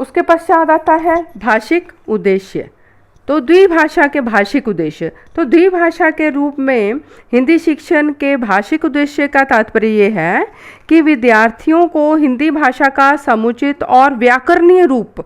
उसके पश्चात आता है भाषिक उद्देश्य। तो द्विभाषा के भाषिक उद्देश्य, तो द्विभाषा के रूप में हिंदी शिक्षण के भाषिक उद्देश्य का तात्पर्य ये है कि विद्यार्थियों को हिंदी भाषा का समुचित और व्याकरणीय रूप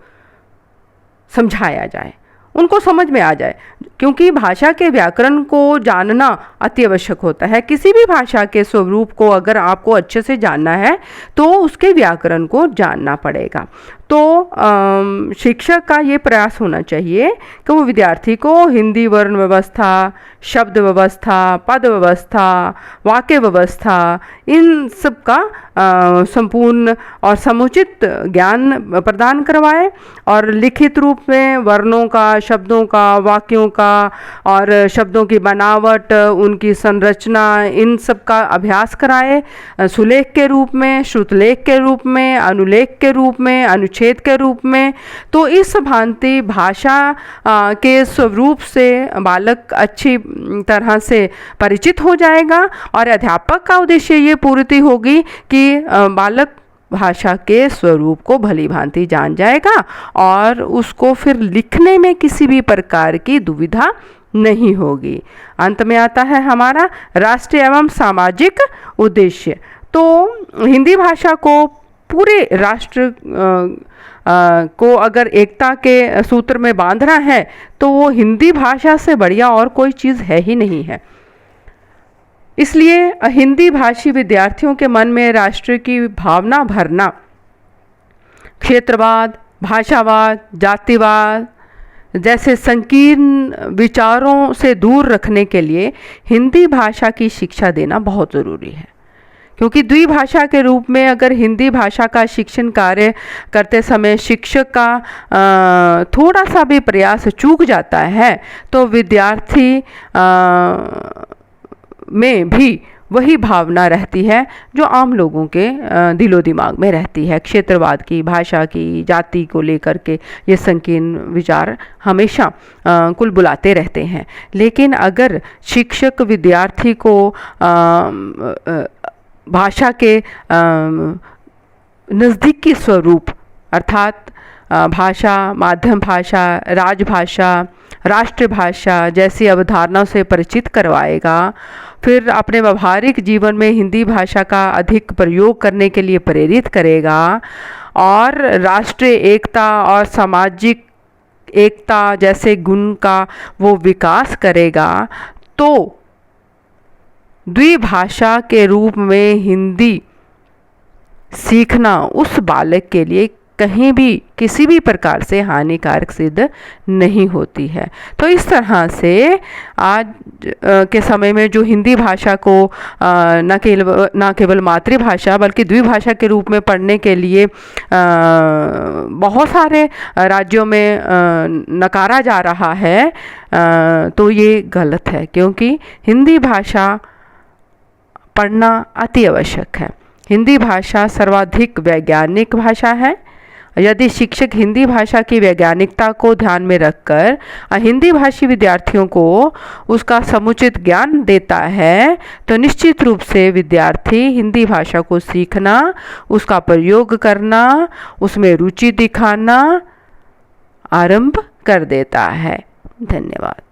समझाया जाए, उनको समझ में आ जाए, क्योंकि भाषा के व्याकरण को जानना अति आवश्यक होता है। किसी भी भाषा के स्वरूप को अगर आपको अच्छे से जानना है तो उसके व्याकरण को जानना पड़ेगा। तो शिक्षक का ये प्रयास होना चाहिए कि वो विद्यार्थी को हिंदी वर्ण व्यवस्था, शब्द व्यवस्था, पद व्यवस्था, वाक्य व्यवस्था, इन सब का संपूर्ण और समुचित ज्ञान प्रदान करवाए और लिखित रूप में वर्णों का, शब्दों का, वाक्यों का और शब्दों की बनावट, उनकी संरचना, इन सब का अभ्यास कराए, सुलेख के रूप में, श्रुतलेख के रूप में, अनुलेख के रूप में, अनुच्छेद के रूप में। तो इस भांति भाषा के स्वरूप से बालक अच्छी तरह से परिचित हो जाएगा और अध्यापक का उद्देश्य ये पूर्ति होगी कि बालक भाषा के स्वरूप को भली भांति जान जाएगा और उसको फिर लिखने में किसी भी प्रकार की दुविधा नहीं होगी। अंत में आता है हमारा राष्ट्रीय एवं सामाजिक उद्देश्य। तो हिंदी भाषा को पूरे राष्ट्र को अगर एकता के सूत्र में बांधना है तो वो हिंदी भाषा से बढ़िया और कोई चीज़ है ही नहीं है। इसलिए हिंदी भाषी विद्यार्थियों के मन में राष्ट्र की भावना भरना, क्षेत्रवाद, भाषावाद, जातिवाद जैसे संकीर्ण विचारों से दूर रखने के लिए हिंदी भाषा की शिक्षा देना बहुत ज़रूरी है। क्योंकि द्विभाषा के रूप में अगर हिंदी भाषा का शिक्षण कार्य करते समय शिक्षक का थोड़ा सा भी प्रयास चूक जाता है तो विद्यार्थी में भी वही भावना रहती है जो आम लोगों के दिलो दिमाग में रहती है। क्षेत्रवाद की, भाषा की, जाति को लेकर के ये संकीर्ण विचार हमेशा कुल बुलाते रहते हैं। लेकिन अगर शिक्षक विद्यार्थी को भाषा के नज़दीकी स्वरूप अर्थात भाषा, माध्यम भाषा, राजभाषा, राष्ट्रभाषा जैसी अवधारणाओं से परिचित करवाएगा, फिर अपने व्यवहारिक जीवन में हिंदी भाषा का अधिक प्रयोग करने के लिए प्रेरित करेगा और राष्ट्रीय एकता और सामाजिक एकता जैसे गुण का वो विकास करेगा, तो द्विभाषा के रूप में हिंदी सीखना उस बालक के लिए कहीं भी किसी भी प्रकार से हानिकारक सिद्ध नहीं होती है। तो इस तरह से आज के समय में जो हिंदी भाषा को न केवल मातृभाषा बल्कि द्विभाषा के रूप में पढ़ने के लिए बहुत सारे राज्यों में नकारा जा रहा है, तो ये गलत है, क्योंकि हिंदी भाषा पढ़ना अति आवश्यक है। हिंदी भाषा सर्वाधिक वैज्ञानिक भाषा है। यदि शिक्षक हिंदी भाषा की वैज्ञानिकता को ध्यान में रखकर हिंदी भाषी विद्यार्थियों को उसका समुचित ज्ञान देता है तो निश्चित रूप से विद्यार्थी हिंदी भाषा को सीखना, उसका प्रयोग करना, उसमें रुचि दिखाना आरंभ कर देता है। धन्यवाद।